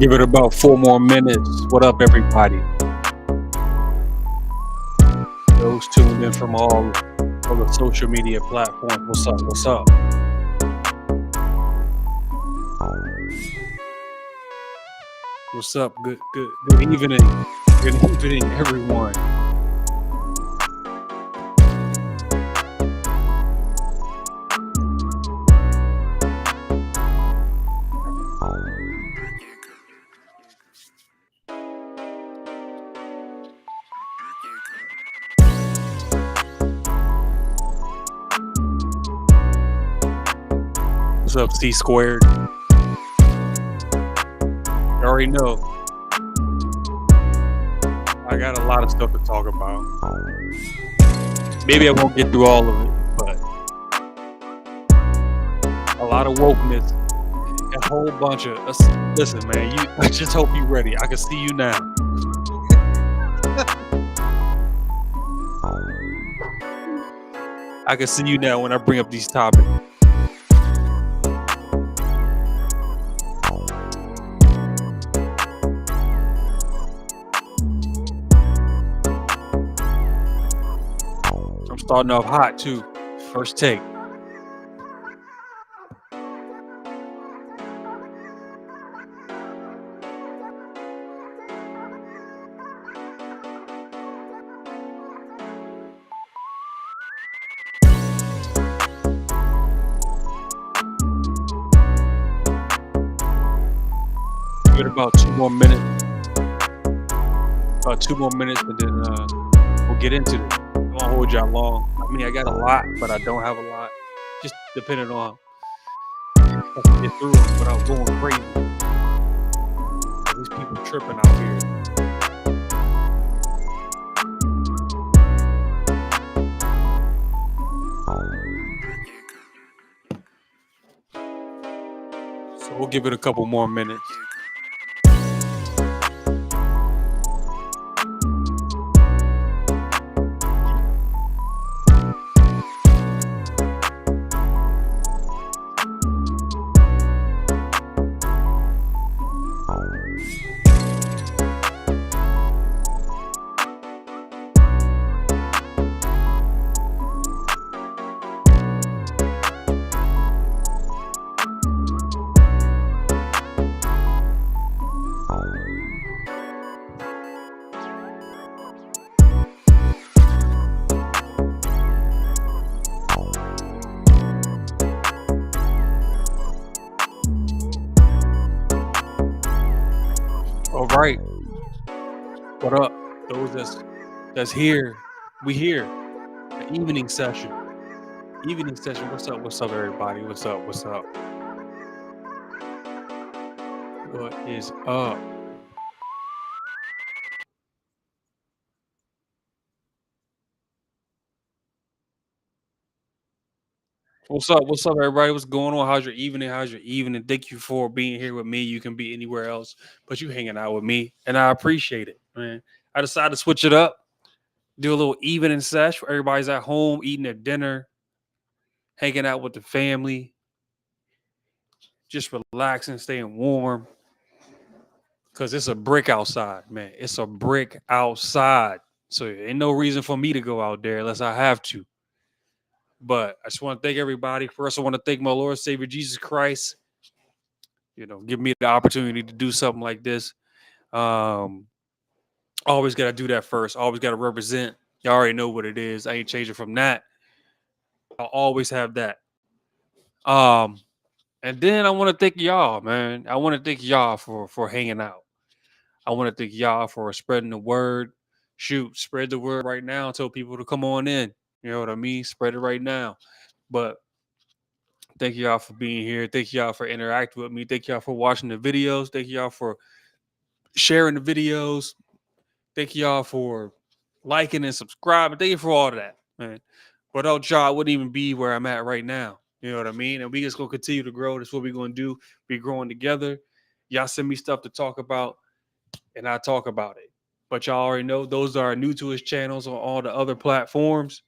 Give it about 4 more minutes. What up, everybody? Those tuned in from all the social media platforms. What's up? What's up? What's up? Good evening. Good evening, everyone. What's up, C squared? You already know. I got a lot of stuff to talk about. Maybe I won't get through all of it, but a lot of wokeness, a whole bunch of listen, man. I just hope you're ready. I can see you now. I can see you now when I bring up these topics. I'm starting off hot too. First take. Give it about 2 more minutes. About 2 more minutes, and then we'll get into it. I won't hold y'all long. I mean, I got a lot, but I don't have a lot. Just depending on if I can get through them without going crazy. These people tripping out here. So we'll give it a couple more minutes. All right. What up? Those that's here. We here. The evening session. Evening session. What's up? What's up, everybody? What's up? What's up? What is up? What's up? What's up, everybody? What's going on? How's your evening? How's your evening? Thank you for being here with me. You can be anywhere else, but you hanging out with me, and I appreciate it, man. I decided to switch it up, do a little evening sesh where everybody's at home eating their dinner, hanging out with the family, just relaxing, staying warm. Cause it's a brick outside, man. It's a brick outside. So ain't no reason for me to go out there unless I have to. But I just want to thank everybody. First, I want to thank my Lord Savior Jesus Christ. Give me the opportunity to do something like this. Always got to do that first. Always got to represent. Y'all already know what it is. I ain't changing from that. I'll always have that. And then I want to thank y'all, man. I want to thank y'all for hanging out. I want to thank y'all for spreading the word. Shoot, spread the word right now. Tell people to come on in. You know what I mean? Spread it right now. But thank y'all for being here. Thank y'all for interacting with me. Thank y'all for watching the videos. Thank y'all for sharing the videos. Thank y'all for liking and subscribing. Thank you for all of that, man. Without y'all, I wouldn't even be where I'm at right now. You know what I mean? And we just gonna continue to grow. That's what we're gonna do. Be growing together. Y'all send me stuff to talk about, and I talk about it. But y'all already know those are new to his channels on all the other platforms.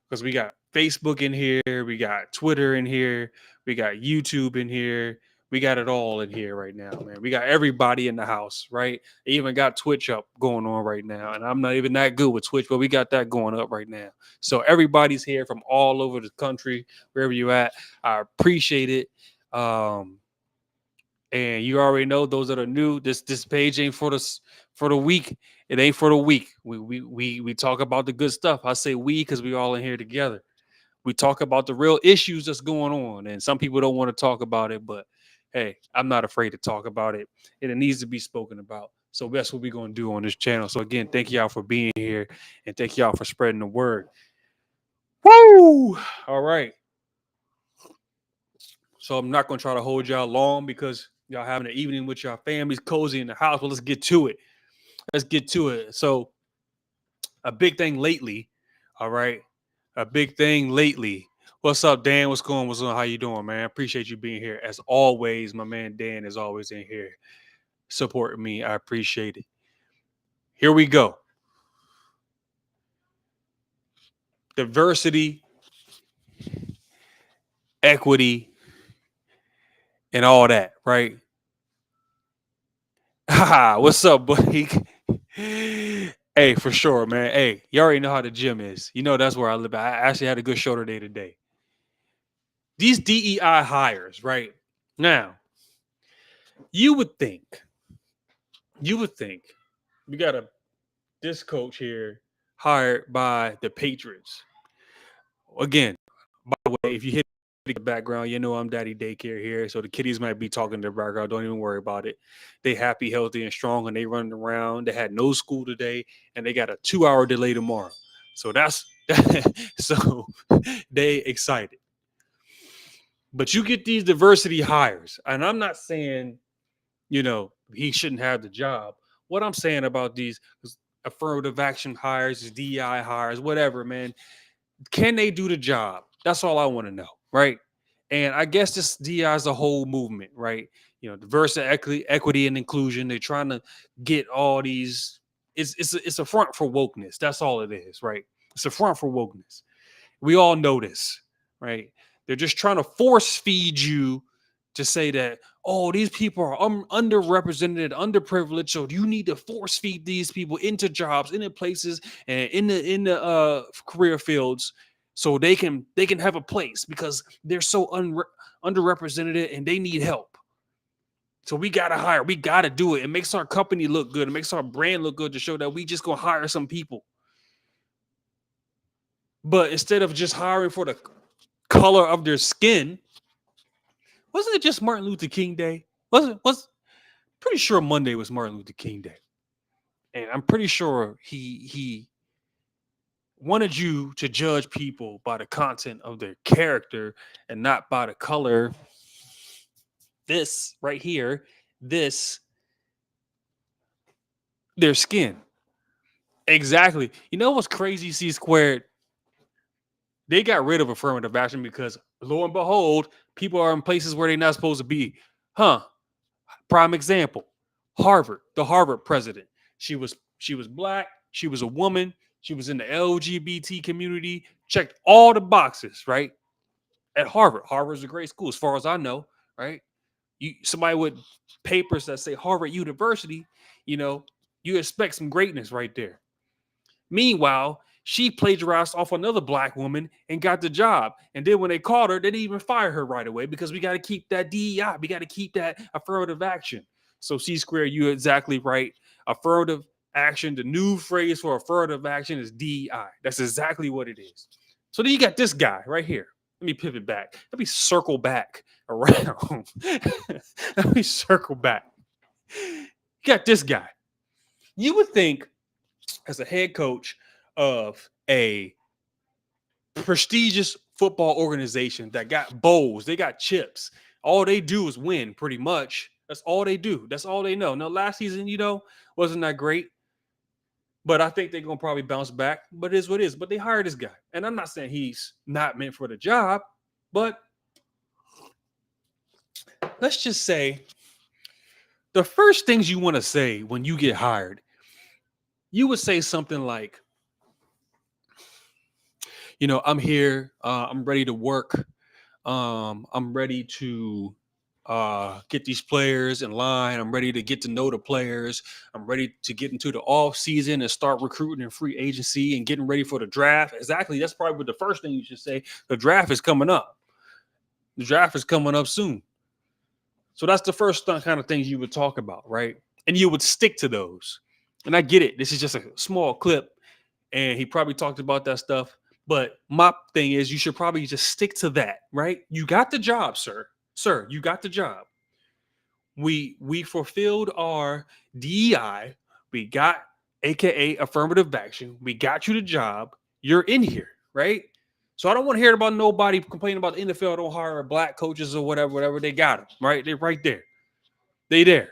Because we got Facebook in here, we got Twitter in here, we got YouTube in here, We got it all in here right now, man. We got everybody in the house, right? Even got Twitch up going on right now. And I'm not even that good with Twitch, but we got that going up right now. So everybody's here from all over the country, wherever you at. I appreciate it. And you already know those that are new, this page ain't for the week. It ain't for the week. We talk about the good stuff. I say we because we all in here together. We talk about the real issues that's going on, and some people don't want to talk about it, but hey, I'm not afraid to talk about it, and it needs to be spoken about. So that's what we're gonna do on this channel. So again, thank y'all for being here, and thank y'all for spreading the word. Woo! All right. So I'm not gonna try to hold y'all long because y'all having an evening with your families, cozy in the house. Well, let's get to it. Let's get to it. So a big thing lately, all right. A big thing lately. What's up, Dan? What's going? What's on? How you doing, man? Appreciate you being here. As always, my man Dan is always in here supporting me. I appreciate it. Here we go. Diversity, equity, and all that, right? Haha, what's up, buddy? Hey, for sure, man. Hey, you already know how the gym is. You know that's where I live. I actually had a good shoulder day today. These DEI hires, right? Now, you would think, you would think we got this coach here hired by the Patriots. Again, by the way, if you hit the background, you know I'm daddy daycare here. So the kiddies might be talking in the background. Don't even worry about it. They happy, healthy, and strong, and they running around. They had no school today, and they got a 2-hour delay tomorrow. So that's so they excited. But you get these diversity hires, and I'm not saying, he shouldn't have the job. What I'm saying about these affirmative action hires, DEI hires, whatever, man, can they do the job? That's all I want to know, right? And I guess this DEI is a whole movement, right? Diversity, equity, and inclusion. They're trying to get all these. It's a front for wokeness. That's all it is, right? It's a front for wokeness. We all know this, right? They're just trying to force feed you to say that, oh, these people are underrepresented, underprivileged, so you need to force feed these people into jobs, into places, and in the career fields, so they can have a place because they're so underrepresented and they need help. So we gotta hire, we gotta do it. It makes our company look good. It makes our brand look good to show that we just gonna hire some people. But instead of just hiring for the color of their skin, wasn't it just Martin Luther King Day? Was pretty sure Monday was Martin Luther King Day, and I'm pretty sure he wanted you to judge people by the content of their character and not by the color. This right here, this their skin. Exactly. You know what's crazy? C squared. They got rid of affirmative action because lo and behold, people are in places where they're not supposed to be. Huh? Prime example, Harvard, the Harvard president. She was black, she was a woman, she was in the LGBT community, checked all the boxes, right? At Harvard. Harvard's a great school, as far as I know, right? Somebody with papers that say Harvard University, you know, you expect some greatness right there. Meanwhile, she plagiarized off another black woman and got the job. And then when they called her, they didn't even fire her right away because we got to keep that DEI. We got to keep that affirmative action. So C Square, you're exactly right. Affirmative action, the new phrase for affirmative action is DEI. That's exactly what it is. So then you got this guy right here. Let me pivot back. Let me circle back around. Let me circle back. You got this guy. You would think as a head coach of a prestigious football organization that got bowls, they got chips. All they do is win, pretty much. That's all they do. That's all they know. Now, last season, wasn't that great, but I think they're gonna probably bounce back. But it is what it is. But they hired this guy, and I'm not saying he's not meant for the job, but let's just say the first things you want to say when you get hired, you would say something like, I'm here, I'm ready to work. I'm ready to get these players in line. I'm ready to get to know the players. I'm ready to get into the off season and start recruiting in free agency and getting ready for the draft. Exactly. That's probably the first thing you should say. The draft is coming up. The draft is coming up soon. So that's the first kind of things you would talk about, right? And you would stick to those. And I get it. This is just a small clip, and he probably talked about that stuff. But my thing is, you should probably just stick to that, right? You got the job, sir. Sir, you got the job. We fulfilled our DEI. We got AKA affirmative action. We got you the job. You're in here, right? So I don't want to hear about nobody complaining about the NFL don't hire black coaches or whatever. They got them, right? They're right there. They there.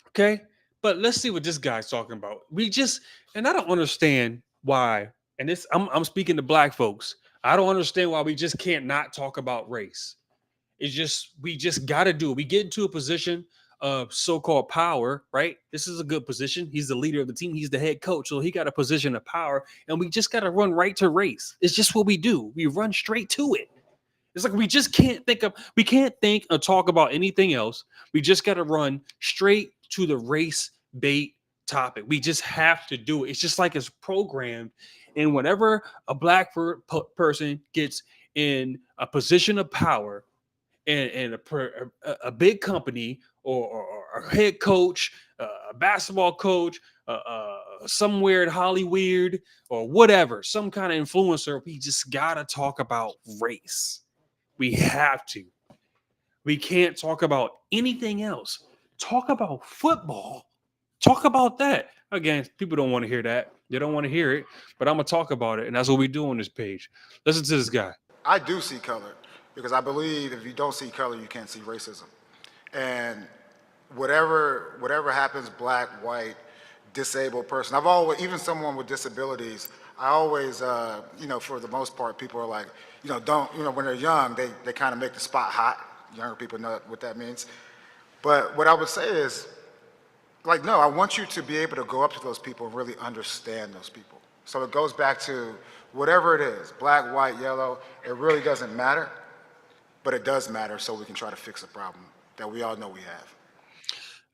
Okay. But let's see what this guy's talking about. And I don't understand why, and this I'm speaking to black folks. I don't understand why we just can't not talk about race. It's just we just got to do it. We get into a position of so-called power, right? This is a good position. He's the leader of the team. He's the head coach, so he got a position of power, and we just got to run right to race. It's just what we do. We run straight to it. It's like we can't think or talk about anything else. We just got to run straight to the race bait topic. We just have to do it. It's just like it's programmed. And whenever a black person gets in a position of power, and a big company or a head coach, a basketball coach, somewhere in Hollywood or whatever, some kind of influencer, we just gotta talk about race. We have to. We can't talk about anything else. Talk about football. Talk about that. Again, people don't want to hear that. They don't want to hear it, but I'm gonna talk about it, and that's what we do on this page. Listen to this guy. I do see color because I believe if you don't see color, you can't see racism. And whatever happens, black, white, disabled person, I've always, even someone with disabilities, I always, for the most part, people are like, when they're young, they kind of make the spot hot. Younger people know what that means. But what I would say is, like, no, I want you to be able to go up to those people and really understand those people. So it goes back to whatever it is, black, white, yellow, it really doesn't matter, but it does matter so we can try to fix a problem that we all know we have.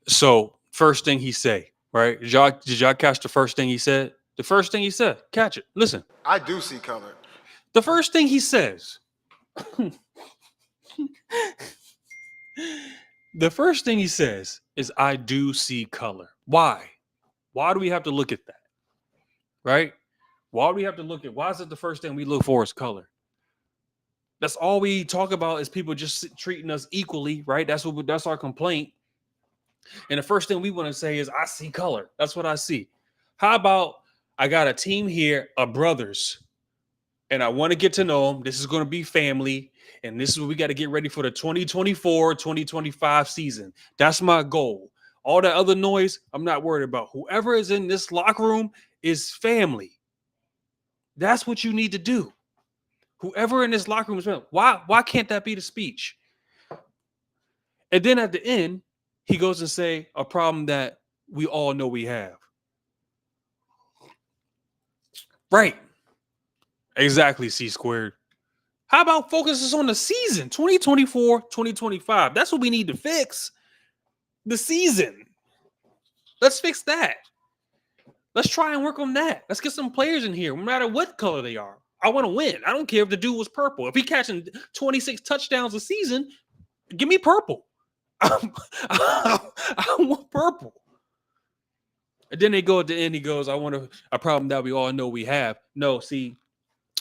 So first thing he say, right? Did y'all catch the first thing he said? The first thing he said, catch it. Listen. I do see color. The first thing he says. The first thing he says is, I do see color. Why? Why do we have to look at that? Right? Why do we have to look at, why is it the first thing we look for is color? That's all we talk about is people just treating us equally, right? That's our complaint. And the first thing we want to say is, I see color. That's what I see. How about I got a team here of brothers and I want to get to know them. This is going to be family. And this is what we got to get ready for the 2024-2025 season. That's my goal. All that other noise, I'm not worried about. Whoever is in this locker room is family. That's what you need to do. Whoever in this locker room is family. Why can't that be the speech? And then at the end, he goes and say a problem that we all know we have. Right. Exactly, C squared. How about focuses on the season, 2024-2025? That's what we need to fix. The season. Let's fix that. Let's try and work on that. Let's get some players in here, no matter what color they are. I want to win. I don't care if the dude was purple. If he catching 26 touchdowns a season, give me purple. I want purple. And then they go at the end, he goes, I want a problem that we all know we have. No, see,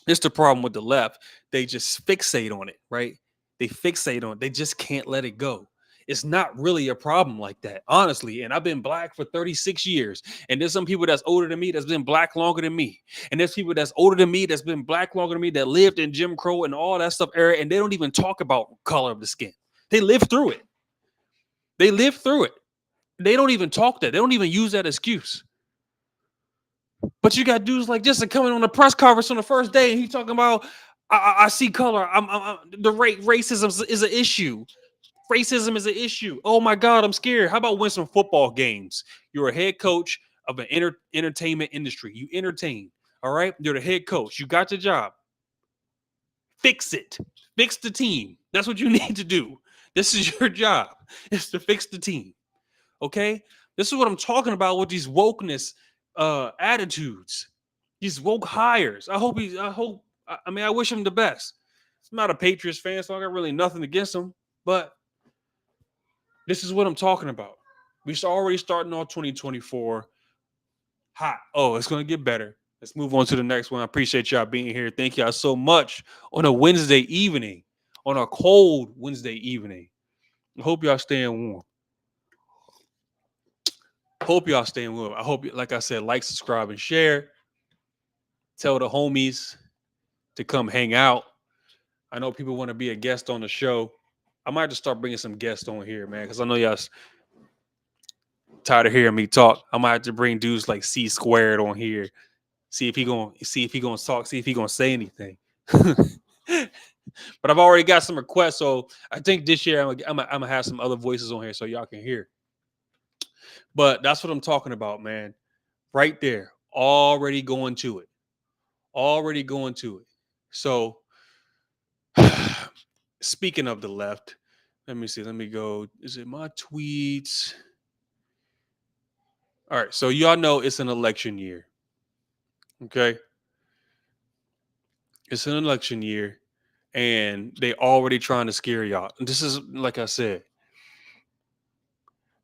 it's the problem with the left. They just fixate on it, right? They fixate on it. They just can't let it go. It's not really a problem like that, honestly. And I've been black for 36 years. And there's some people that's older than me that's been black longer than me. And there's people that's older than me that's been black longer than me that lived in Jim Crow and all that stuff era. And they don't even talk about color of the skin. They live through it. They live through it. They don't even talk that. They don't even use that excuse. But you got dudes like this that coming on the press conference on the first day, and he talking about, I see color. Racism is an issue. Racism is an issue. Oh my God, I'm scared. How about win some football games? You're a head coach of an entertainment industry. You entertain. All right, you're the head coach. You got the job. Fix it. Fix the team. That's what you need to do. This is your job. Is to fix the team. Okay? This is what I'm talking about with these wokeness attitudes. These woke hires. I mean, I wish him the best. I'm not a Patriots fan, so I got really nothing against him. But this is what I'm talking about. We're already starting on 2024 hot. Oh, it's gonna get better. Let's move on to the next one. I appreciate y'all being here. Thank y'all so much on a Wednesday evening, on a cold Wednesday evening. I hope y'all staying warm. Hope y'all staying warm. I hope, like I said, like, subscribe, and share. Tell the homies to come hang out. I know people want to be a guest on the show. I might just start bringing some guests on here, man, because I know y'all tired of hearing me talk. I might have to bring dudes like C Squared on here. See if he gonna talk. See if he gonna say anything. But I've already got some requests, so I think this year I'm gonna have some other voices on here so y'all can hear. But that's what I'm talking about, man. Right there, already going to it. Already going to it. So, speaking of the left, let me see. Let me go. Is it my tweets? All right. So y'all know it's an election year. Okay. It's an election year, and they already trying to scare y'all. And this is, like I said,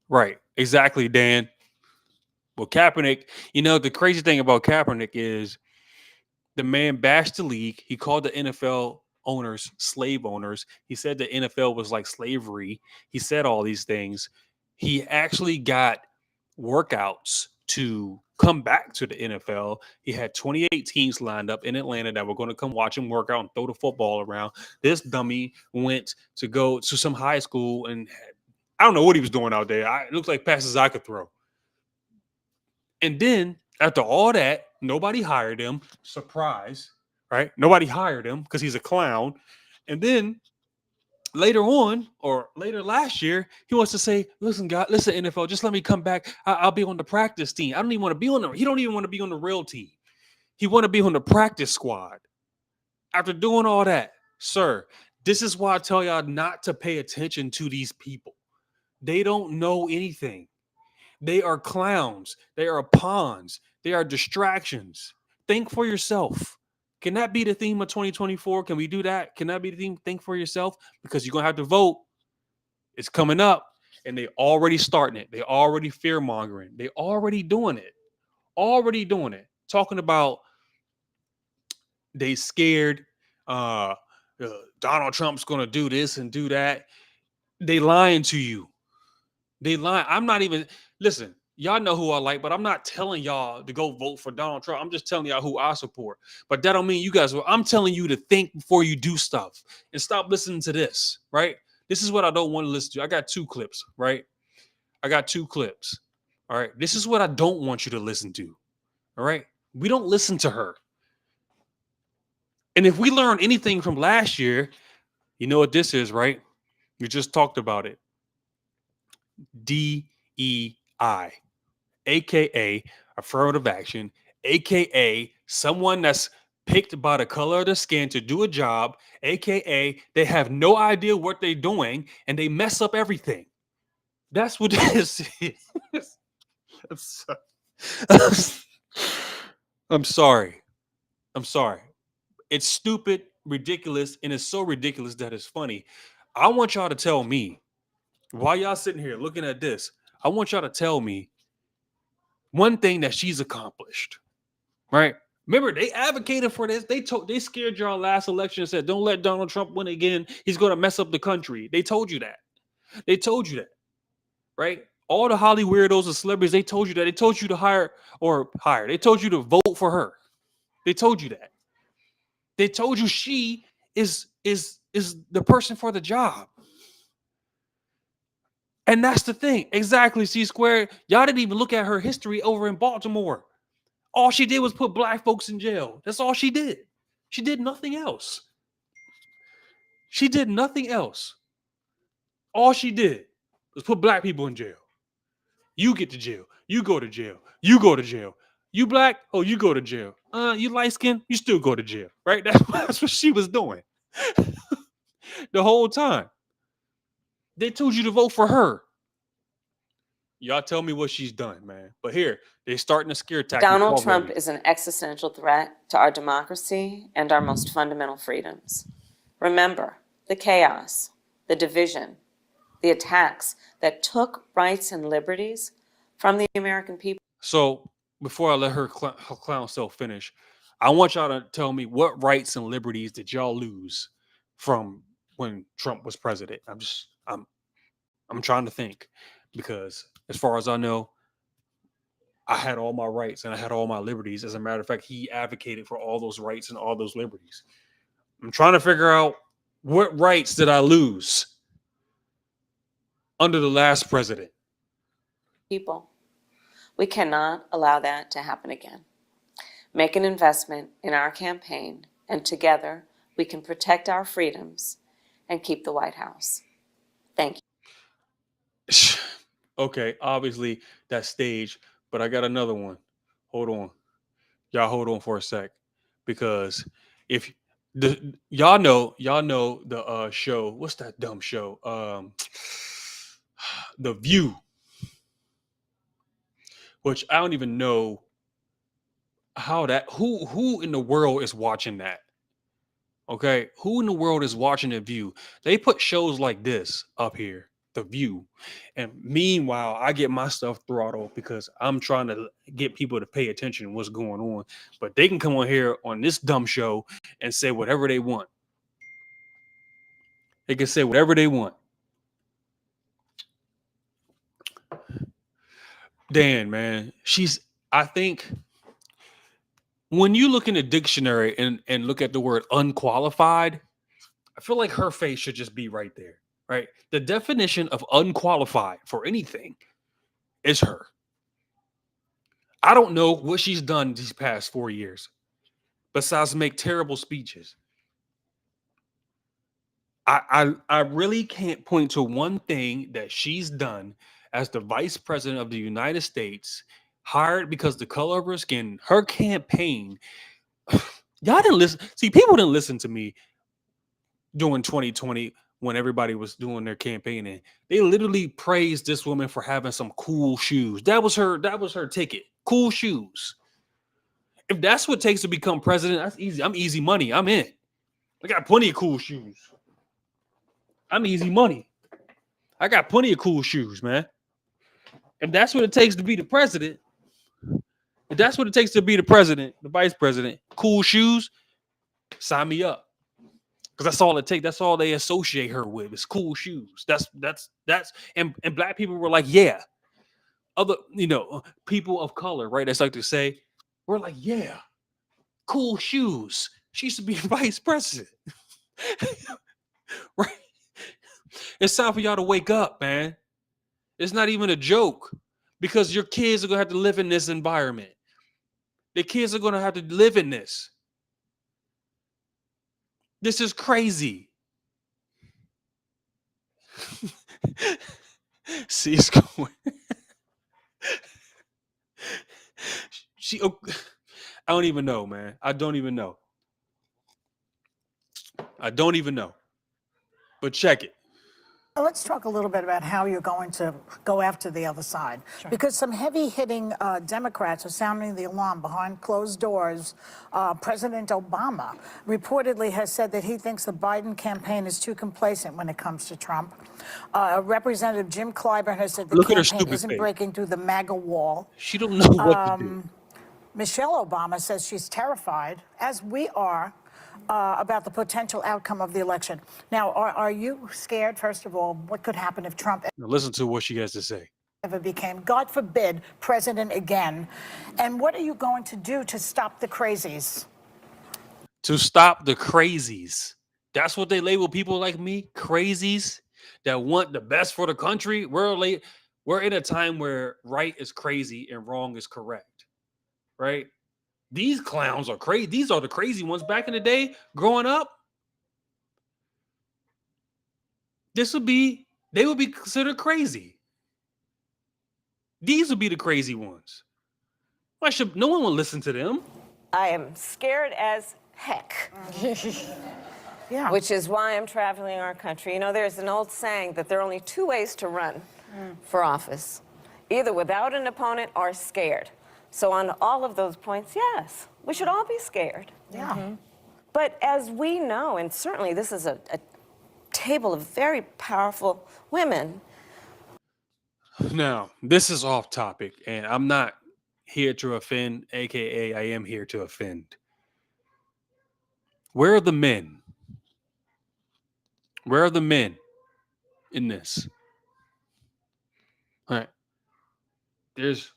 right? Exactly, Dan. Well, Kaepernick. The crazy thing about Kaepernick is the man bashed the league. He called the NFL owners slave owners. He said the NFL was like slavery. He said all these things. He actually got workouts to come back to the NFL. He had 28 teams lined up in Atlanta that were going to come watch him work out and throw the football around. This dummy went to go to some high school, and I don't know what he was doing out there. It looks like passes I could throw. And then after all that, nobody hired him. Surprise, right? Nobody hired him because he's a clown. And then later on, or later last year, he wants to say, "Listen, God, listen, NFL, just let me come back. I'll be on the practice team. I don't even want to be on the. He don't even want to be on the real team. He want to be on the practice squad." After doing all that, sir, this is why I tell y'all not to pay attention to these people. They don't know anything. They are clowns. They are pawns. They are distractions. Think for yourself. Can that be the theme of 2024? Can we do that? Can that be the theme? Think for yourself, because you're going to have to vote. It's coming up, and they already starting it. They already fear mongering. They already doing it. Already doing it. Talking about they scared Donald Trump's going to do this and do that. They lying to you. They lie. I'm not even listen. Y'all know who I like, but I'm not telling y'all to go vote for Donald Trump. I'm just telling y'all who I support. But that don't mean you guys will. I'm telling you to think before you do stuff and stop listening to this, right? This is what I don't want to listen to. I got two clips, right? I got two clips. All right. This is what I don't want you to listen to. All right. We don't listen to her. And if we learn anything from last year, you know what this is, right? We just talked about it. DEI, aka affirmative action, aka someone that's picked by the color of the skin to do a job, aka they have no idea what they're doing and they mess up everything. That's what this is. I'm sorry. I'm sorry. It's stupid, ridiculous, and it's so ridiculous that it's funny. I want y'all to tell me, while y'all sitting here looking at this, I want y'all to tell me one thing that she's accomplished, right? Remember, they advocated for this. They scared y'all last election and said, "Don't let Donald Trump win again. He's going to mess up the country." They told you that. They told you that, right? All the Holly weirdos and celebrities, they told you that. They told you to hire. They told you to vote for her. They told you that. They told you she is the person for the job. And that's the thing. Exactly, C Squared. Y'all didn't even look at her history over in Baltimore. All she did was put black folks in jail. That's all she did. She did nothing else. She did nothing else. All she did was put black people in jail. You get to jail. You go to jail. You go to jail. You black? Oh, you go to jail. You light skin? You still go to jail, right? That's what she was doing. The whole time. They told you to vote for her. Y'all tell me what she's done, man. But here, they starting a scare tactic Donald Trump already. is an existential threat to our democracy and our most fundamental freedoms. Remember the chaos, the division, the attacks that took rights and liberties from the American people. So before I let her clown self finish, I want y'all to tell me what rights and liberties did y'all lose from when Trump was president. I'm trying to think because as far as I know, I had all my rights and I had all my liberties. As a matter of fact, he advocated for all those rights and all those liberties. I'm trying to figure out what rights did I lose under the last president. People. We cannot allow that to happen again. Make an investment in our campaign, and together we can protect our freedoms and keep the White House. Thank you. Okay, obviously that stage, but I got another one. Hold on. Y'all hold on for a sec. Because if y'all know the show, what's that dumb show? The View, which I don't even know how that who in the world is watching that. Okay, who in the world is watching The View? They put shows like this up here, The View, and meanwhile, I get my stuff throttled because I'm trying to get people to pay attention to what's going on. But they can come on here on this dumb show and say whatever they want. They can say whatever they want. Dan, man, she's. I think when you look in the dictionary and look at the word unqualified, I feel like her face should just be right there, right? The definition of unqualified for anything is her. I don't know what she's done these past 4 years besides make terrible speeches. I really can't point to one thing that she's done as the vice president of the United States, hired because the color of her skin, her campaign. Y'all didn't listen. See, people didn't listen to me during 2020 when everybody was doing their campaigning. They literally praised this woman for having some cool shoes. That was her ticket. Cool shoes. If that's what it takes to become president, that's easy. I'm easy money. I'm in. I got plenty of cool shoes. I'm easy money. I got plenty of cool shoes, man. If that's what it takes to be the president, if that's what it takes to be the president, the vice president, cool shoes, sign me up. Because that's all it takes. That's all they associate her with is cool shoes. That's and black people were like, yeah. Other, people of color, right? That's like to say, we're like, yeah, cool shoes. She used to be vice president. Right? It's time for y'all to wake up, man. It's not even a joke because your kids are gonna have to live in this environment. The kids are gonna have to live in this. This is crazy. See, it's going. She, I don't even know, man. I don't even know. I don't even know. But check it. Let's talk a little bit about how you're going to go after the other side. Sure. Because some heavy-hitting Democrats are sounding the alarm behind closed doors. President Obama reportedly has said that he thinks the Biden campaign is too complacent when it comes to Trump. Representative Jim Clyburn has said the Look at her campaign stupid isn't face. breaking through the MAGA wall. She don't know what to do. Michelle Obama says she's terrified, as we are, about the potential outcome of the election. Now, are you scared, first of all, what could happen if Trump Now listen to what she has to say. ever became, God forbid, president again? And what are you going to do to stop the crazies? To stop the crazies. That's what they label people like me, crazies that want the best for the country. We're in a time where right is crazy and wrong is correct. Right? These clowns are crazy. These are the crazy ones. Back in the day, growing up, they would be considered crazy. These would be the crazy ones. Why should no one will listen to them? I am scared as heck. Yeah. which is why I'm traveling our country. You know, there's an old saying that there are only two ways to run for office, either without an opponent or scared. So on all of those points, yes, we should all be scared. Yeah. But as we know, and certainly this is a table of very powerful women. Now, this is off topic, and I'm not here to offend, aka I am here to offend. Where are the men? Where are the men in this? All right. There's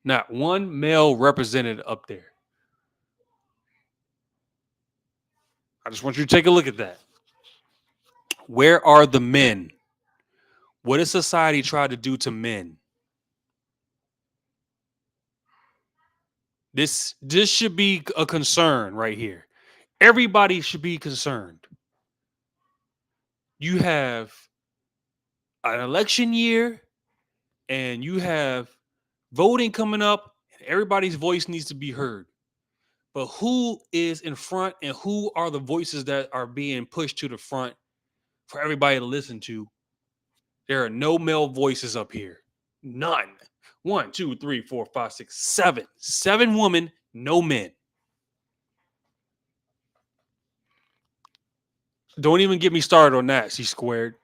not one male represented up there. I just want you to take a look at that. Where are the men? What does society try to do to men? This should be a concern right here. Everybody should be concerned. You have an election year and you have voting coming up, and everybody's voice needs to be heard. But who is in front and who are the voices that are being pushed to the front for everybody to listen to? There are no male voices up here. None. One, two, three, four, five, six, seven. Seven women, no men. Don't even get me started on that. She's squared.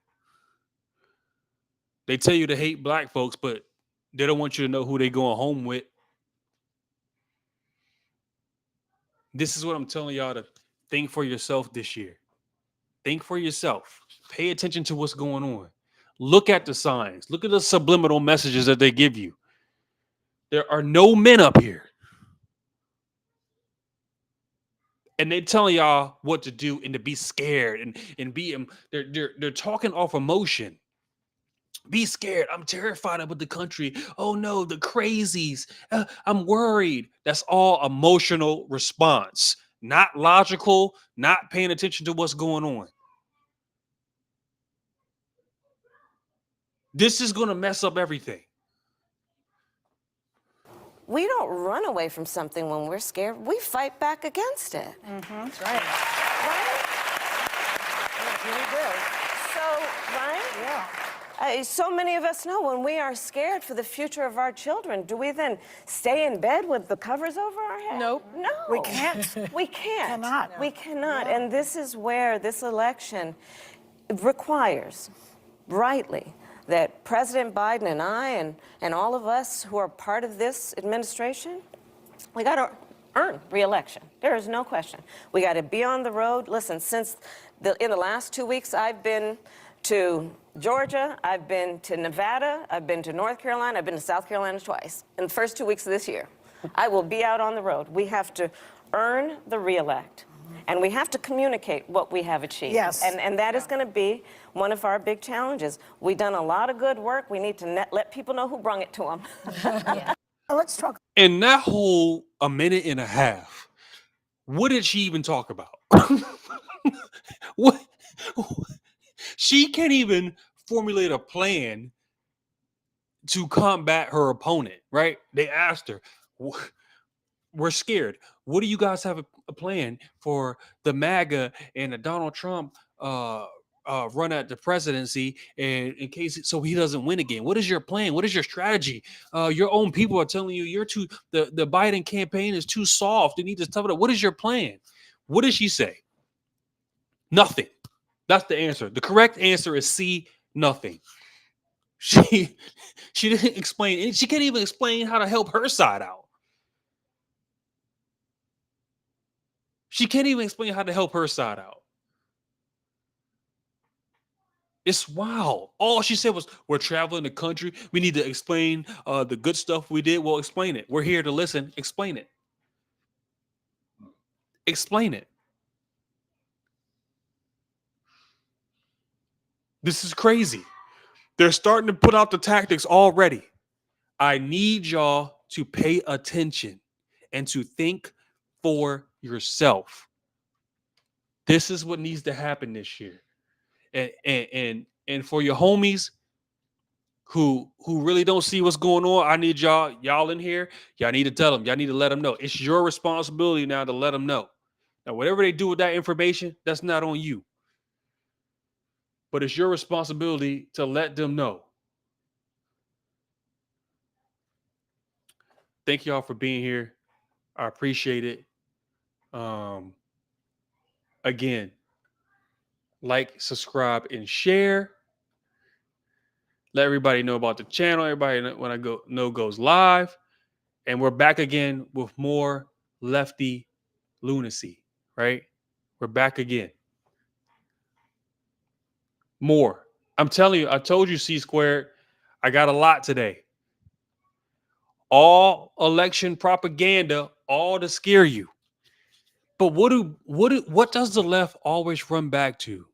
They tell you to hate black folks, but they don't want you to know who they going home with. This is what I'm telling y'all to think for yourself this year. Think for yourself. Pay attention to what's going on. Look at the signs. Look at the subliminal messages that they give you. There are no men up here. And they telling y'all what to do and to be scared and be they're talking off emotion. Be scared. I'm terrified about the country. Oh no, the crazies. I'm worried. That's all emotional response, not logical, not paying attention to what's going on. This is going to mess up everything. We don't run away from something when we're scared. We fight back against it. That's right. Right? We do. So, right? Yeah. So many of us know when we are scared for the future of our children, do we then stay in bed with the covers over our head? Nope. No. We can't. We can't. Cannot. We cannot. And this is where this election requires, rightly, that President Biden and I and all of us who are part of this administration, we got to earn re-election. There is no question. We got to be on the road. Listen, in the last 2 weeks, I've been to Georgia, I've been to Nevada, I've been to North Carolina, I've been to South Carolina twice in the first 2 weeks of this year. I will be out on the road. We have to earn the re-elect. And we have to communicate what we have achieved. Yes. And that is going to be one of our big challenges. We've done a lot of good work. We need to let people know who brung it to them. Let's talk. In that whole a minute and a half, what did she even talk about? What? She can't even formulate a plan to combat her opponent, right? They asked her, we're scared. What do you guys have a plan for the MAGA and the Donald Trump run at the presidency, and in case so he doesn't win again? What is your plan? What is your strategy? Your own people are telling you the Biden campaign is too soft. They need to toughen it up. What is your plan? What did she say? Nothing. That's the answer. The correct answer is C, nothing. She didn't explain, and she can't even explain how to help her side out. She can't even explain how to help her side out. It's wild. All she said was, we're traveling the country. We need to explain the good stuff we did. Well, explain it. We're here to listen. Explain it. Explain it. This is crazy. They're starting to put out the tactics already. I need y'all to pay attention and to think for yourself. This is what needs to happen this year. And for your homies who really don't see what's going on, I need y'all in here. Y'all need to tell them. Y'all need to let them know. It's your responsibility now to let them know. Now, whatever they do with that information, that's not on you. But it's your responsibility to let them know. Thank y'all for being here. I appreciate it. Um, Again, like, subscribe, and share. Let everybody know about the channel. Everybody when I go know goes live. And we're back again with more lefty lunacy, right? We're back again. More. I'm telling you, I told you, C squared. I got a lot today. All election propaganda, all to scare you. But what does the left always run back to?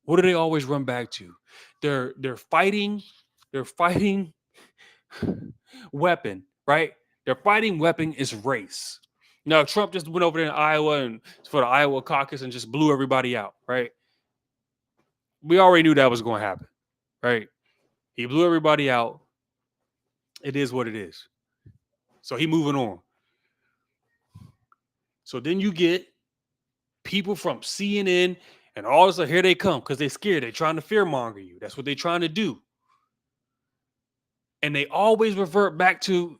What do they always run back to? They're fighting weapon, right? Their fighting weapon is race. Now, Trump just went over there in Iowa and for the Iowa caucus and just blew everybody out, right? We already knew that was going to happen, right? He blew everybody out. It is what it is. So he moving on. So then you get people from CNN and all this, here they come because they're scared. They're trying to fearmonger you. That's what they're trying to do. And they always revert back to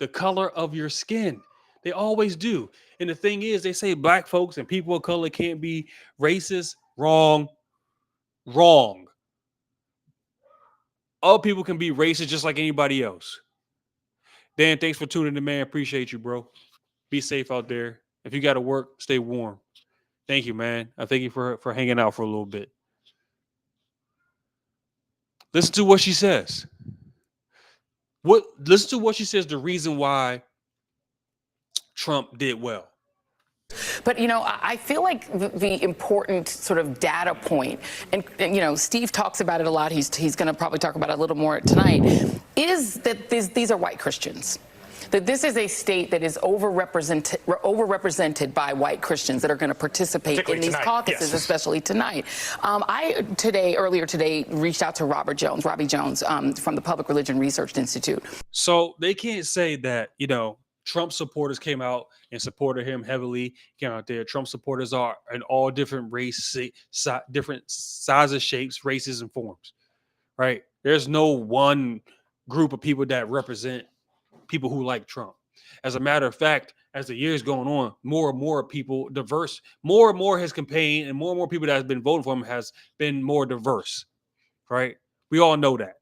the color of your skin. They always do. And the thing is, they say black folks and people of color can't be racist. Wrong. Wrong. All people can be racist just like anybody else. Dan, thanks for tuning in, man. Appreciate you, bro. Be safe out there. If you got to work, stay warm. Thank you, man. I thank you for hanging out for a little bit. Listen to what she says. Listen to what she says, the reason why Trump did well. But, you know, I feel like the important sort of data point, and you know, Steve talks about it a lot. He's going to probably talk about it a little more tonight, is that these are white Christians. That this is a state that is overrepresented by white Christians that are going to participate in these caucuses, especially tonight. Earlier today, reached out to Robbie Jones, from the Public Religion Research Institute. So they can't say that, you know, Trump supporters came out and supported him heavily. Came out there. Trump supporters are in all different different sizes, shapes, races, and forms. Right? There's no one group of people that represent people who like Trump. As a matter of fact, as the years going on, more and more people diverse, more and more his campaign and more people that has been voting for him has been more diverse. Right? We all know that.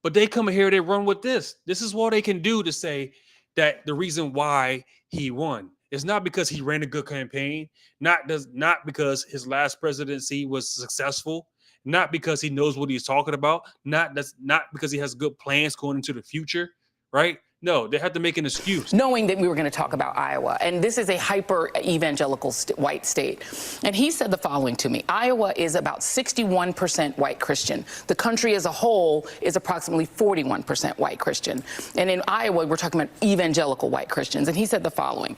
But they come here, they run with this. This is what they can do to say that the reason why he won is not because he ran a good campaign, not because his last presidency was successful, not because he knows what he's talking about, not because he has good plans going into the future, right? No, they have to make an excuse. Knowing that we were going to talk about Iowa, and this is a hyper evangelical white state. And he said the following to me: Iowa is about 61% white Christian. The country as a whole is approximately 41% white Christian. And in Iowa, we're talking about evangelical white Christians. And he said the following,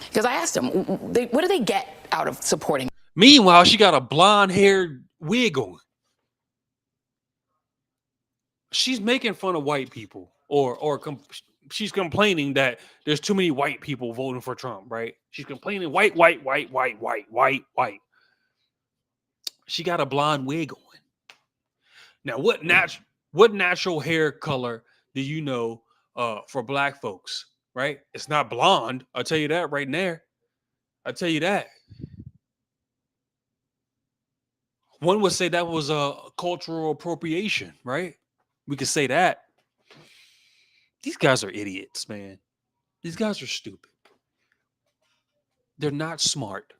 because I asked him, what do they get out of supporting? Meanwhile, she got a blonde-haired wig on. She's making fun of white people, she's complaining that there's too many white people voting for Trump, right? She's complaining white. She got a blonde wig on. Now, what natural hair color do you know for black folks, right? It's not blonde. I'll tell you that right there. I'll tell you that. One would say that was a cultural appropriation, right? We could say that. These guys are idiots, man. These guys are stupid. They're not smart.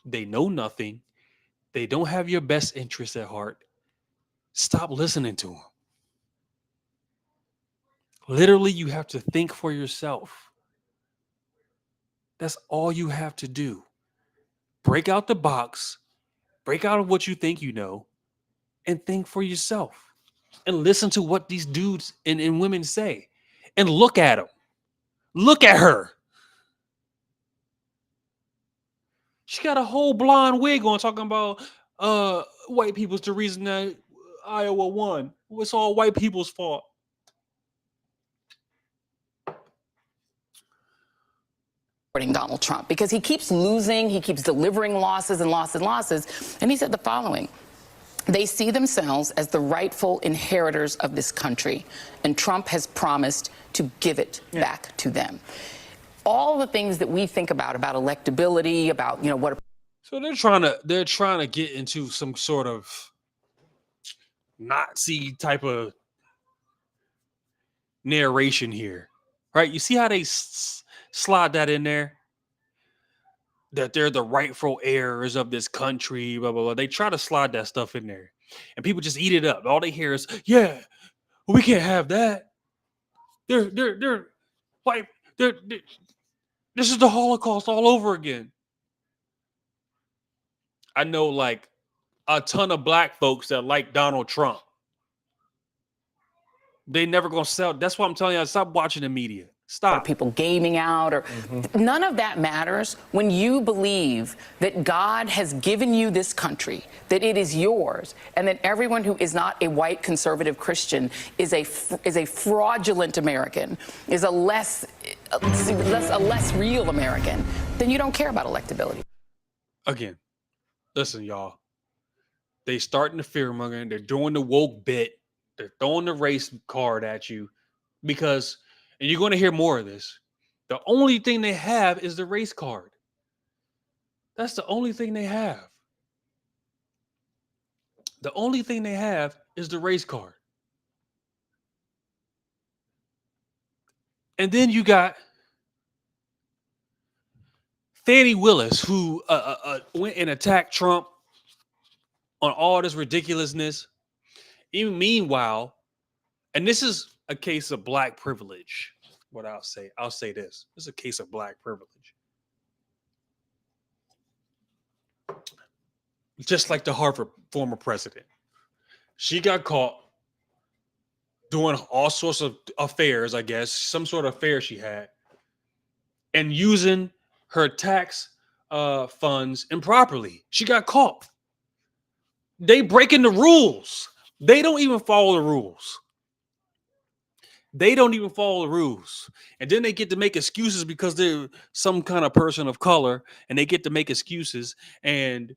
They know nothing. They don't have your best interest at heart. Stop listening to them. Literally, you have to think for yourself. That's all you have to do. Break out the box, break out of what you think you know, and think for yourself. And listen to what these dudes and women say. And look at them. Look at her. She got a whole blonde wig on talking about white people's the reason that Iowa won. It's all white people's fault. Donald Trump because he keeps losing, he keeps delivering losses and losses and losses. And he said the following: they see themselves as the rightful inheritors of this country, and Trump has promised to give it back to them. All the things that we think about electability, about, what. So they're trying to get into some sort of Nazi type of narration here, right? You see how they slide that in there? That they're the rightful heirs of this country, blah, blah, blah. They try to slide that stuff in there, and people just eat it up. All they hear is, yeah, we can't have that. They're white. This is the Holocaust all over again. I know like a ton of black folks that like Donald Trump. They never gonna sell. That's why I'm telling you, stop watching the media. Stop. People gaming out or none of that matters when you believe that God has given you this country, that it is yours, and that everyone who is not a white conservative Christian is a fraudulent American, is a less real American. Then you don't care about electability. Again, listen, y'all. They starting the fear-mongering. They're doing the woke bit. They're throwing the race card at you because, and you're going to hear more of this, the only thing they have is the race card. That's the only thing they have. The only thing they have is the race card. And then you got Fannie Willis, who went and attacked Trump on all this ridiculousness. Even meanwhile, and this is a case of black privilege. What I'll say this. This is a case of black privilege. Just like the Harvard former president. She got caught doing all sorts of affairs, I guess, some sort of affair she had, and using her tax funds improperly. She got caught. They breaking the rules. They don't even follow the rules. They don't even follow the rules. And then they get to make excuses because they're some kind of person of color, and they get to make excuses, and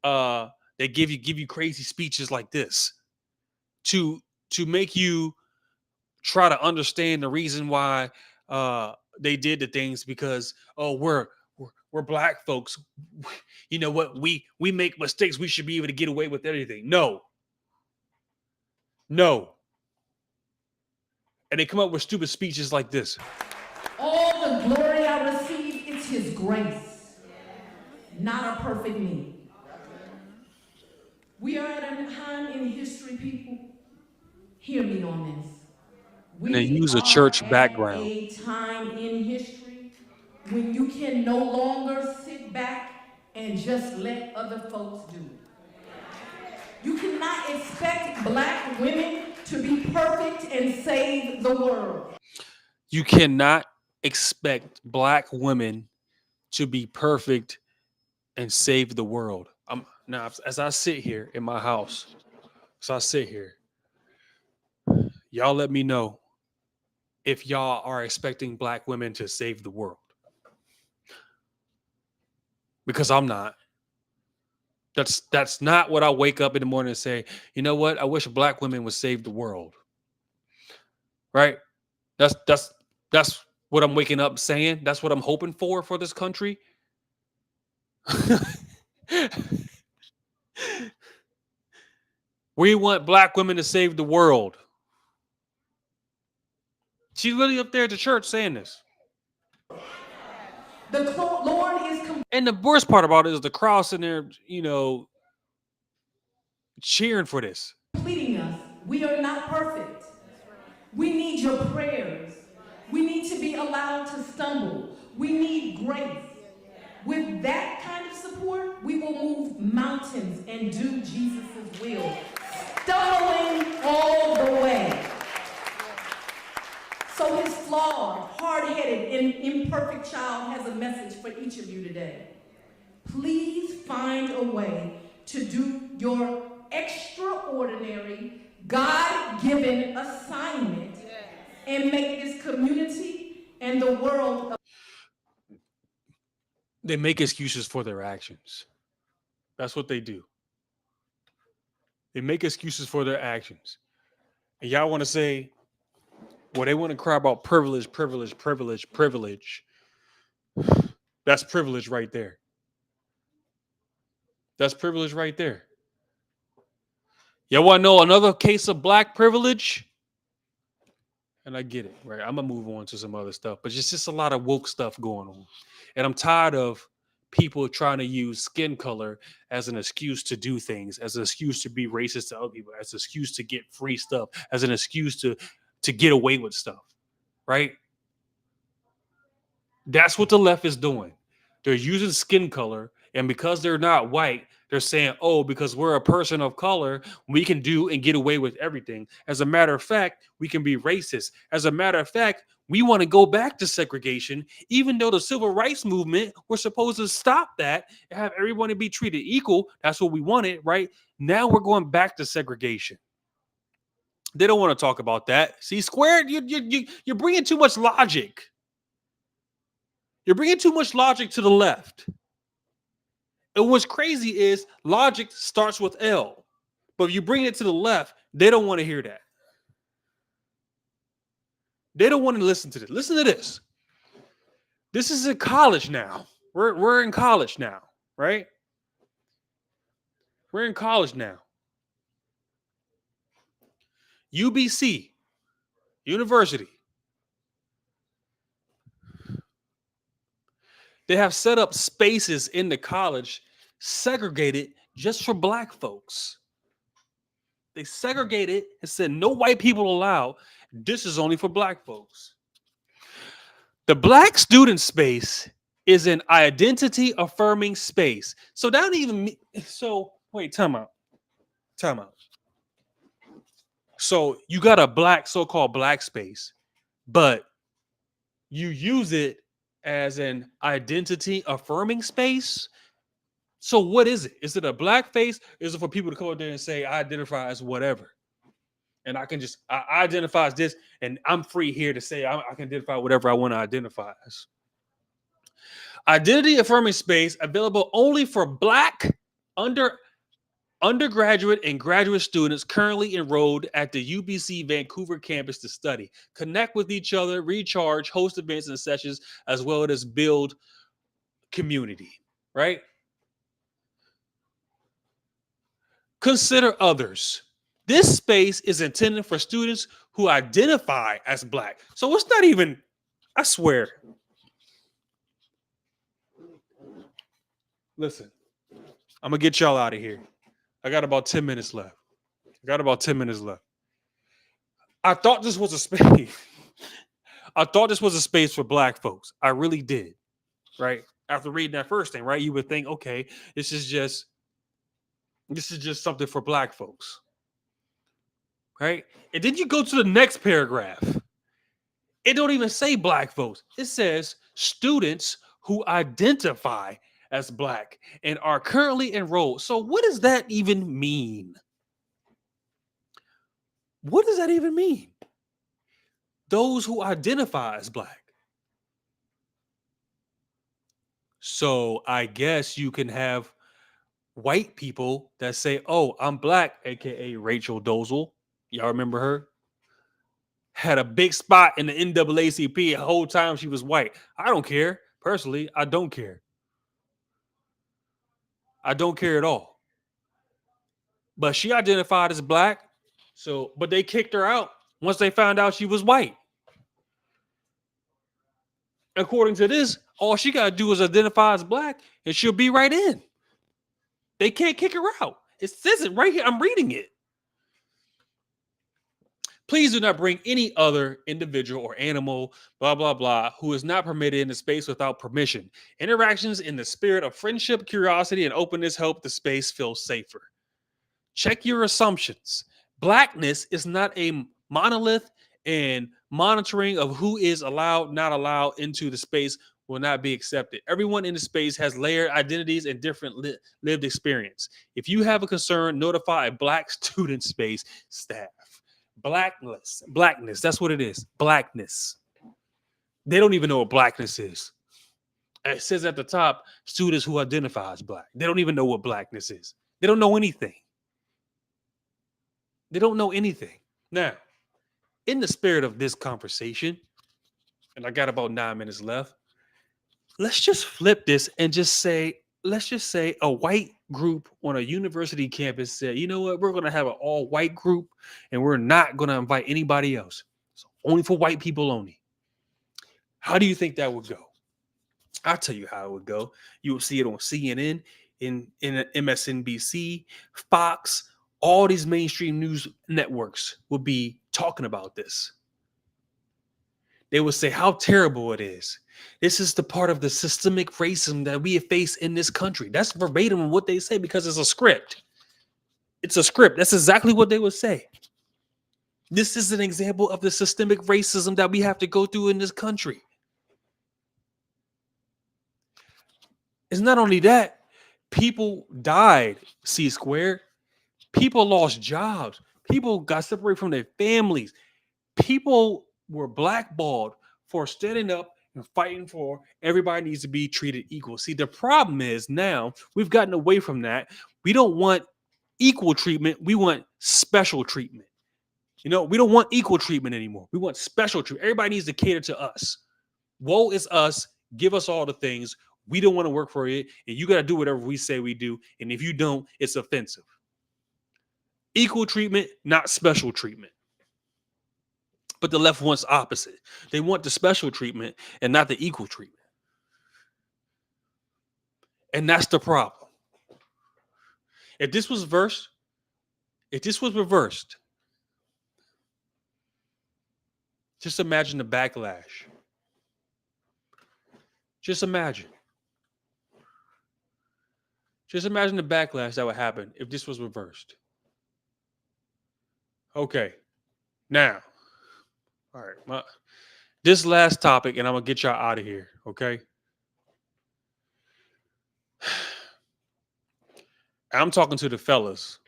they give you crazy speeches like this to make you try to understand the reason why they did the things, because we're black folks. You know what? We make mistakes. We should be able to get away with anything. No. And they come up with stupid speeches like this. All the glory I receive, it's his grace, not a perfect me. We are at a time in history, people. Hear me on this. And they use a church background. A time in history when you can no longer sit back and just let other folks do it. You cannot expect black women to be perfect and save the world. You cannot expect black women to be perfect and save the world. Now, as I sit here in my house, y'all let me know if y'all are expecting black women to save the world. Because I'm not. That's not what I wake up in the morning and say, you know what? I wish black women would save the world. Right? That's what I'm waking up saying. That's what I'm hoping for this country. We want black women to save the world. She's really up there at the church saying this. The Lord is and the worst part about it is the crowd sitting there, cheering for this. Completing us. We are not perfect. We need your prayers. We need to be allowed to stumble. We need grace. With that kind of support, we will move mountains and do Jesus' will. Stumbling all the way. So his flawed, hard-headed, and imperfect child has a message for each of you today. Please find a way to do your extraordinary, God-given assignment and make this community and the world. They make excuses for their actions. That's what they do. They make excuses for their actions. And y'all want to say, well, they want to cry about privilege, privilege, privilege, privilege. That's privilege right there. That's privilege right there. Y'all want to know another case of black privilege? And I get it, right? I'm gonna move on to some other stuff, but it's just a lot of woke stuff going on, and I'm tired of people trying to use skin color as an excuse to do things, as an excuse to be racist to other people, as an excuse to get free stuff, as an excuse to get away with stuff, right? That's what the left is doing. They're using skin color, and because they're not white, they're saying, oh, because we're a person of color, we can do and get away with everything. As a matter of fact, we can be racist. As a matter of fact, we want to go back to segregation, even though the civil rights movement was supposed to stop that and have everyone be treated equal. That's what we wanted, right? Now we're going back to segregation. They don't want to talk about that. See, squared, you're bringing too much logic. You're bringing too much logic to the left. And what's crazy is logic starts with L. But if you bring it to the left, they don't want to hear that. They don't want to listen to this. Listen to this. This is in college now. We're in college now, right? We're in college now. UBC, University. They have set up spaces in the college segregated just for black folks. They segregated and said no white people allowed. This is only for black folks. The black student space is an identity affirming space. So that don't even mean, so wait, time out. Time out. So you got a black so-called black space, but you use it as an identity affirming space. So what is it? Is it a black face? Is it for people to come up there and say I identify as whatever? And I can just I identify as this, and I'm free here to say I can identify whatever I want to identify as. Identity affirming space available only for black undergraduate and graduate students currently enrolled at the UBC Vancouver campus to study, connect with each other, recharge, host events and sessions, as well as build community, right? Consider others. This space is intended for students who identify as black. So it's not even, I swear. Listen, I'm going to get y'all out of here. I got about 10 minutes left. I thought this was a space. I thought this was a space for black folks. I really did, right? After reading that first thing, right? You would think, okay, this is just something for black folks. Right? And then you go to the next paragraph. It don't even say black folks. It says students who identify as black and are currently enrolled. So what does that even mean? What does that even mean? Those who identify as black. So I guess you can have white people that say, oh, I'm black, aka Rachel Dolezal. Y'all remember her? Had a big spot in the NAACP the whole time she was white. I don't care. Personally, I don't care. I don't care at all. But she identified as black. So, but they kicked her out once they found out she was white. According to this, all she got to do is identify as black and she'll be right in. They can't kick her out. It says it right here. I'm reading it. Please do not bring any other individual or animal, blah, blah, blah, who is not permitted in the space without permission. Interactions in the spirit of friendship, curiosity, and openness help the space feel safer. Check your assumptions. Blackness is not a monolith, and monitoring of who is allowed, not allowed into the space will not be accepted. Everyone in the space has layered identities and different lived experience. If you have a concern, notify a black student space staff. Blackness, that's what it is. Blackness. They don't even know what blackness is. It says at the top, students who identify as black. They don't even know what blackness is. They don't know anything. They don't know anything. Now, in the spirit of this conversation, and I got about 9 minutes left, let's just flip this and just say, let's just say a white group on a university campus said, you know what, we're going to have an all white group and we're not going to invite anybody else. It's only for white people only. How do you think that would go? I'll tell you how it would go. You will see it on CNN, in MSNBC, Fox, all these mainstream news networks will be talking about this. They would say how terrible it is. This is the part of the systemic racism that we face in this country. That's verbatim what they say because it's a script. It's a script. That's exactly what they would say. This is an example of the systemic racism that we have to go through in this country. It's not only that, people died, C squared. People lost jobs. People got separated from their families. People were blackballed for standing up and fighting for everybody needs to be treated equal. See, the problem is now we've gotten away from that. We don't want equal treatment. We want special treatment. You know, we don't want equal treatment anymore. We want special treatment. Everybody needs to cater to us. Woe is us. Give us all the things. We don't want to work for it. And you got to do whatever we say we do. And if you don't, it's offensive. Equal treatment, not special treatment. But the left wants opposite. They want the special treatment and not the equal treatment. And that's the problem. If this was reversed, just imagine the backlash. Just imagine. Just imagine the backlash that would happen if this was reversed. Okay. Now, all right. This last topic, and I'm going to get y'all out of here. Okay. I'm talking to the fellas.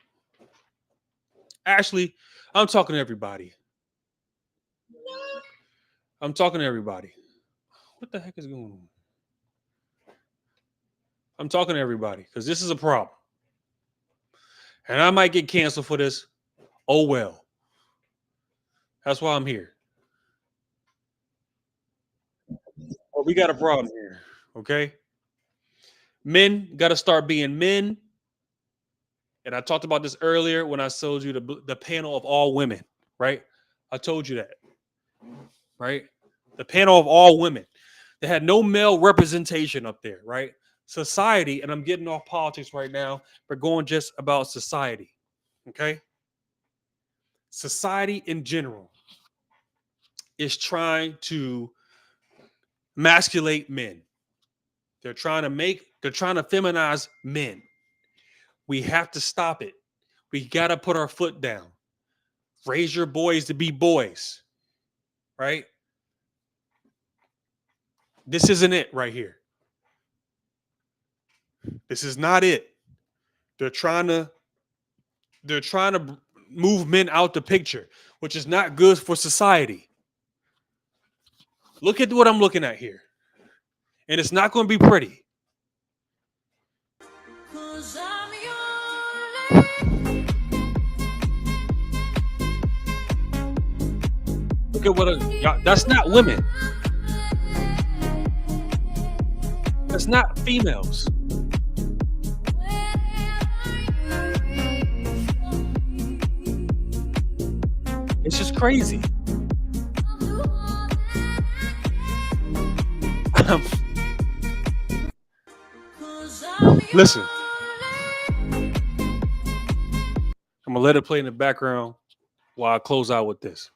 Actually, I'm talking to everybody. I'm talking to everybody. What the heck is going on? I'm talking to everybody because this is a problem. And I might get canceled for this. Oh, well. That's why I'm here. Well, we got a problem here. Okay. Men got to start being men. And I talked about this earlier when I showed you the panel of all women, right? I told you that, right? The panel of all women. They had no male representation up there, right? Society, and I'm getting off politics right now, but going just about society, okay? Society in general is trying to masculate men. They're trying to feminize men. We have to stop it. We got to put our foot down. Raise your boys to be boys, right? This isn't it right here. This is not it. They're trying to move men out the picture, which is not good for society. Look at what I'm looking at here. And it's not going to be pretty. Look at what that's not women. That's not females. It's just crazy. Listen. I'm going to let it play in the background while I close out with this.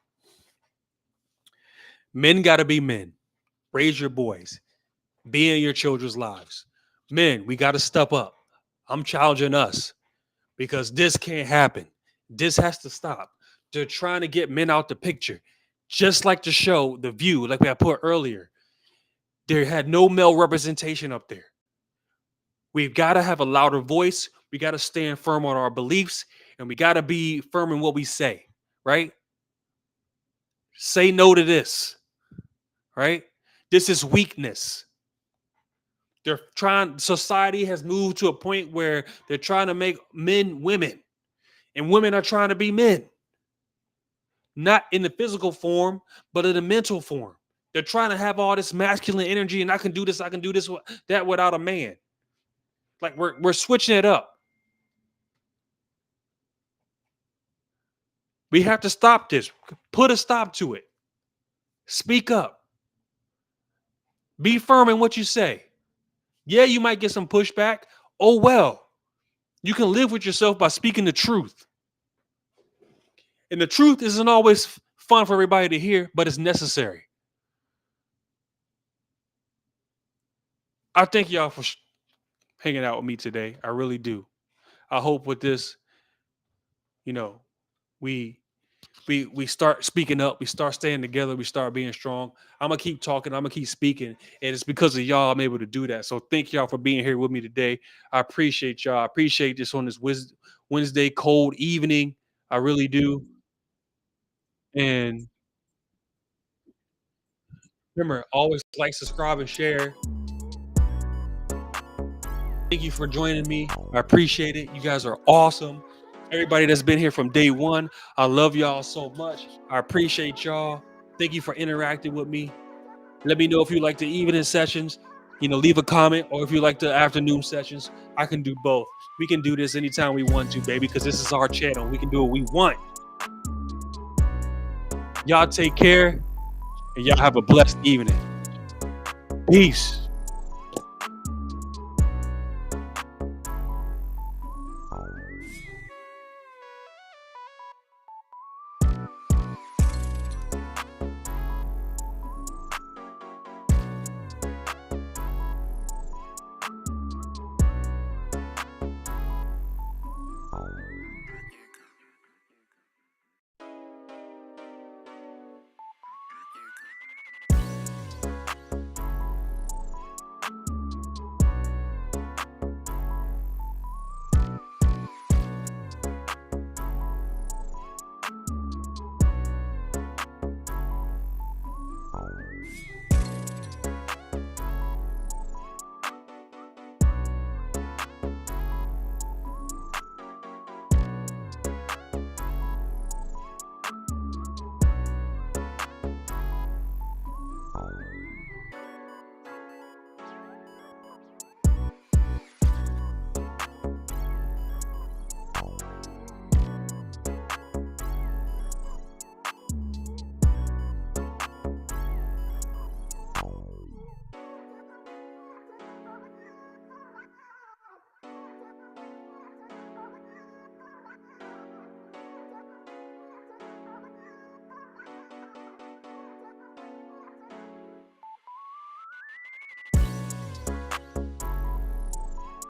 Men got to be men. Raise your boys. Be in your children's lives. Men, we got to step up. I'm challenging us because this can't happen. This has to stop. They're trying to get men out the picture. Just like the show, The View, like I put earlier. There had no male representation up there. We've got to have a louder voice. We got to stand firm on our beliefs, and we got to be firm in what we say, right? Say no to this, right? This is weakness. Society has moved to a point where they're trying to make men women, and women are trying to be men. Not in the physical form, but in the mental form. They're trying to have all this masculine energy, and I can do this, that without a man. Like we're switching it up. We have to stop this. Put a stop to it. Speak up. Be firm in what you say. Yeah, you might get some pushback. Oh well. You can live with yourself by speaking the truth. And the truth isn't always fun for everybody to hear, but it's necessary. I thank y'all for hanging out with me today. I really do. I hope with this, you know, we we start speaking up, we start staying together, we start being strong. I'm gonna keep talking, I'm gonna keep speaking, and it's because of y'all I'm able to do that. So thank y'all for being here with me today. I appreciate y'all. I appreciate this on this Wednesday cold evening. I really do. And remember, always like, subscribe, and share. Thank you for joining me. I appreciate it. You guys are awesome. Everybody that's been here from day one, I love y'all so much. I appreciate y'all. Thank you for interacting with me. Let me know if you like the evening sessions. Leave a comment, or if you like the afternoon sessions. I can do both. We can do this anytime we want to, baby, because this is our channel. We can do what we want. Y'all take care, and y'all have a blessed evening. Peace.